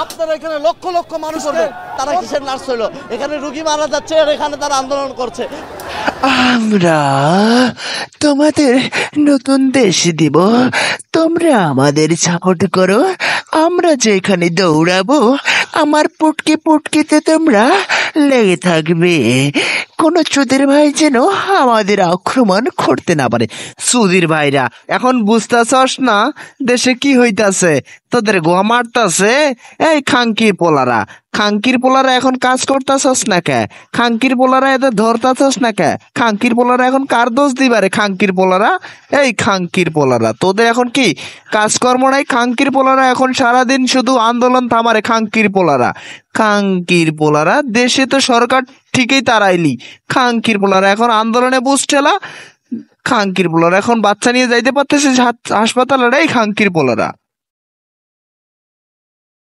আপনারা এখানে লক্ষ লক্ষ মানুষ হবে, তারা কিসের নার্স হইলো? এখানে রোগী মারা যাচ্ছে আর এখানে তারা আন্দোলন করছে। আমরা তোমাদের নতুন দেশ দিব, তোমরা আমাদের সাপোর্ট করো। আমরা যেখানে দৌড়াবো আমার পুটকি পুটকিতে তোমরা লেগে থাকবে। কোনো চুদির ভাই যেন আমাদের আক্রমণ করতে না পারে। সুধীর ভাইরা এখন বুঝতেছস না দেশে কি হইতাছে? তোদের গোয়া মারতাছে এই খাঙ্কির পোলারা এখন কাজ করতাছস না কে? খাঙ্কির পোলারা এদের ধরতাছস না কে? খাঙ্কির পোলারা এখন কার দোষ দিবারে? খাঙ্কির পোলারা, এই খাঙ্কির পোলারা তোদের এখন কি কাজকর্ম নাই? খাঙ্কির পোলারা এখন সারাদিন শুধু আন্দোলন থামারে। খাঙ্কির পোলারা দেশে তো সরকার ঠিকই তারাইলি, খাঙ্কির পোলারা এখন আন্দোলনে বুঝছেলা। খাঙ্কির পোলারা এখন বাচ্চা নিয়ে যাইতে পারতেছে হাসপাতালে, এই খাঙ্কির পোলারা।